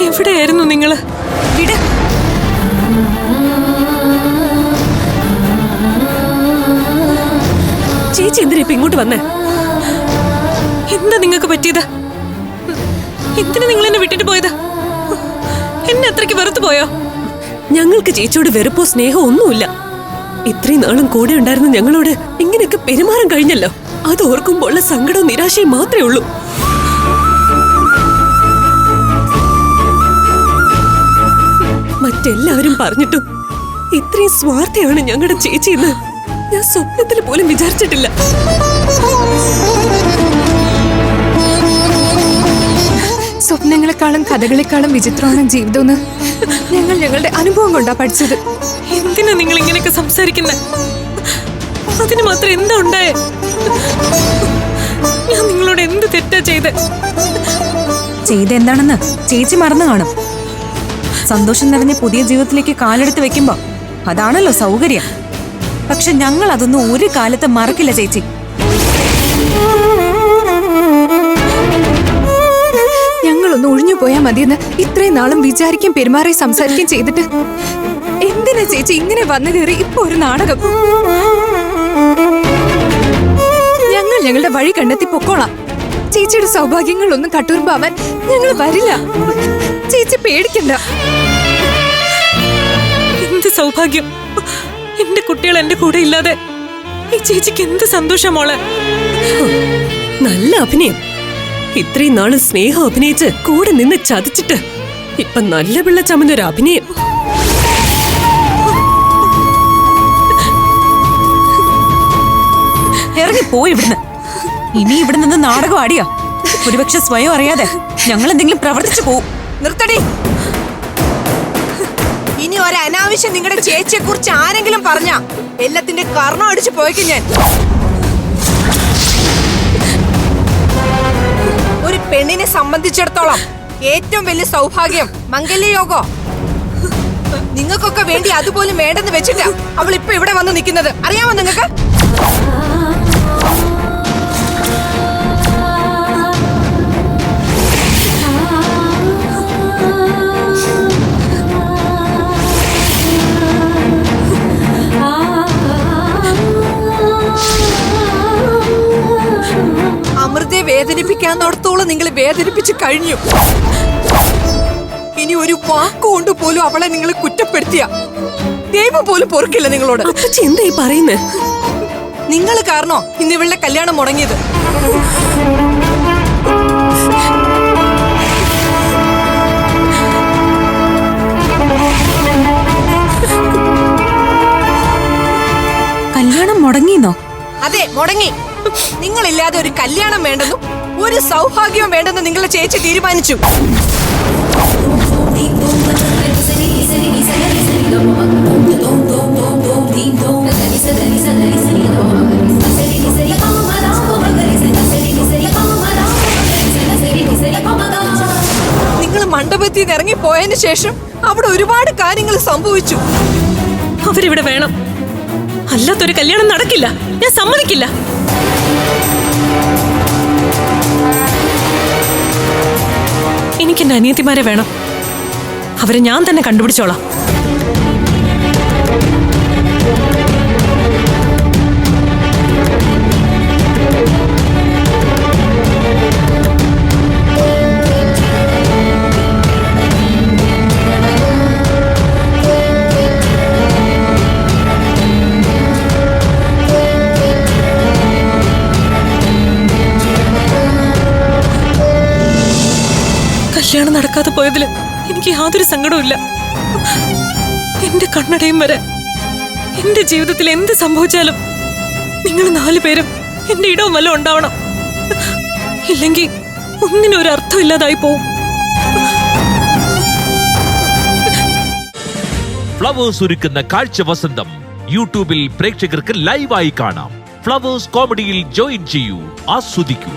എവിടെയായിരുന്നു നിങ്ങള്? വിട്. ചേച്ചി എന്തിനാ ഇപ്പൊ ഇങ്ങോട്ട് വന്നേ? എന്താ നിങ്ങൾക്ക് പറ്റിയത്? എന്തിനാ നിങ്ങൾ എന്നെ വിട്ടിട്ട് പോയത്? എന്നെ അത്രയ്ക്ക് വെറുത്തു പോയോ? ഞങ്ങൾക്ക് ചേച്ചിയോട് വെറുപ്പോ സ്നേഹമോ ഒന്നുമില്ല. ഇത്രയും നാളും കൂടെ ഉണ്ടായിരുന്ന ഞങ്ങളോട് ഇങ്ങനെയൊക്കെ പെരുമാറാൻ കഴിഞ്ഞല്ലോ. അത് ഓർക്കുമ്പോൾ സങ്കടവും നിരാശയും മാത്രമേ ഉള്ളൂ. മറ്റെല്ലാവരും പറഞ്ഞിട്ടും ഇത്രയും സ്വാർത്ഥയാണ് ഞങ്ങളുടെ ചേച്ചിയെന്ന് ഞാൻ സ്വപ്നത്തിൽ പോലും വിചാരിച്ചിട്ടില്ല. സ്വപ്നങ്ങളെക്കാളും കഥകളെക്കാളും വിചിത്രമാണ് ജീവിതമെന്ന് ഞങ്ങൾ ഞങ്ങളുടെ അനുഭവം കൊണ്ടാ പഠിച്ചത്. എന്തിനാ നിങ്ങൾ ഇങ്ങനെയൊക്കെ സംസാരിക്കുന്നത്? അതിന് മാത്രം എന്താ ഉണ്ടായേ? ഞാൻ നിങ്ങളോട് എന്ത് തെറ്റാ ചെയ്തെന്താണെന്ന് ചേച്ചി മറന്നു കാണും. സന്തോഷം നിറഞ്ഞ പുതിയ ജീവിതത്തിലേക്ക് കാലെടുത്ത് വെക്കുമ്പോ അതാണല്ലോ സൗകര്യം. പക്ഷെ ഞങ്ങൾ അതൊന്നും ഒരു കാലത്ത് മറക്കില്ല ചേച്ചി. ഞങ്ങളൊന്ന് ഒഴിഞ്ഞു പോയാൽ മതിയെന്ന് ഇത്രയും നാളും വിചാരിക്കും പെരുമാറി സംസാരിക്കുകയും ചെയ്തിട്ട് എന്തിനാ ചേച്ചി ഇങ്ങനെ വന്നു കയറി ഇപ്പൊ ഒരു നാടകം? ഞങ്ങൾ ഞങ്ങളുടെ വഴി കണ്ടെത്തി പൊക്കോളാം. ചേച്ചിയുടെ സൗഭാഗ്യങ്ങളൊന്നും കട്ടുറുമ്പാവാൻ ഞങ്ങൾ വരില്ല. ചേച്ചി പേടിക്കണ്ട. എന്ത് സൗഭാഗ്യം! എന്റെ കുട്ടികൾ എന്റെ കൂടെ ഇല്ലാതെ ഈ ചേച്ചിക്ക് എന്ത് സന്തോഷം മോളെ. നല്ല അഭിനയം. ഇത്രയും നാള് സ്നേഹം അഭിനയിച്ച് കൂടെ നിന്ന് ചതിച്ചിട്ട് ഇപ്പൊ നല്ല പിള്ള ചമന്നൊരു അഭിനയം. ഇറങ്ങി പോയി ഇവിടുന്ന്. ഇനി ഇവിടെ നിന്ന് നാടകം ആടിയാ ഒരുപക്ഷെ സ്വയം അറിയാതെ ഞങ്ങൾ എന്തെങ്കിലും പ്രവർത്തിച്ചു പോവും. നിർത്തടി. ഇനി ഒരു അനാവശ്യം നിങ്ങളുടെ ചേച്ചിയെ കുറിച്ച് ആരെങ്കിലും പറഞ്ഞ എല്ലാത്തിന്റെ കർണം അടിച്ചു പോയിക്കും ഞാൻ. ഒരു പെണ്ണിനെ സംബന്ധിച്ചിടത്തോളം ഏറ്റവും വലിയ സൗഭാഗ്യം മംഗല്യയോഗോ. നിങ്ങൾക്കൊക്കെ വേണ്ടി അതുപോലും വേണ്ടെന്ന് വെച്ചിട്ടാ അവൾ ഇപ്പൊ ഇവിടെ വന്ന് നിൽക്കുന്നത്. അറിയാമോ നിങ്ങൾക്ക്? അമൃതയെ വേദനിപ്പിക്കാന്നോടത്തോളം നിങ്ങൾ വേദനിപ്പിച്ച് കഴിഞ്ഞു. ഇനി ഒരു വാക്കുകൊണ്ട് പോലും അവളെ നിങ്ങൾ കുറ്റപ്പെടുത്തിയ ദൈവം പോലും പൊറുക്കില്ല നിങ്ങളോട്. എന്തായി പറയുന്നേ? നിങ്ങൾ കാരണോ ഇന്ന് ഇവളുടെ കല്യാണം മുടങ്ങിയത്. കല്യാണം മുടങ്ങിന്നോ? അതെ, മുടങ്ങി. നിങ്ങളില്ലാതെ ഒരു കല്യാണം വേണ്ടെന്നും ഒരു സൗഭാഗ്യവും വേണ്ടെന്നും നിങ്ങളുടെ ചേച്ചി തീരുമാനിച്ചു. നിങ്ങൾ മണ്ഡപത്തിൽ നിന്ന് ഇറങ്ങിപ്പോയതിനു ശേഷം അവിടെ ഒരുപാട് കാര്യങ്ങൾ സംഭവിച്ചു. അവരിവിടെ വേണം. അല്ലാത്തൊരു കല്യാണം നടക്കില്ല. ഞാൻ സമ്മതിക്കില്ല. എനിക്ക് എന്റെ അനിയത്തിമാരെ വേണം. അവരെ ഞാൻ തന്നെ കണ്ടുപിടിച്ചോളാം. കല്യാണം നടക്കാതെ പോയതില് എനിക്ക് യാതൊരു സങ്കടവുമില്ല. എന്റെ കണ്ണടയും വരെ എന്റെ ജീവിതത്തിൽ എന്ത് സംഭവിച്ചാലും നിങ്ങൾ 4 പേരും എന്റെ ഇടവും വല്ലതും ഉണ്ടാവണം. ഇല്ലെങ്കിൽ ഒന്നിനും ഒരു അർത്ഥമില്ലാതായി പോവും. ഫ്ലവേഴ്സ് ഒരുക്കുന്ന കാഴ്ച വസന്തം യൂട്യൂബിൽ പ്രേക്ഷകർക്ക് ലൈവായി കാണാം. ഫ്ലവേഴ്സ് കോമഡിയിൽ ജോയിൻ ചെയ്യൂ, ആസ്വദിക്കൂ.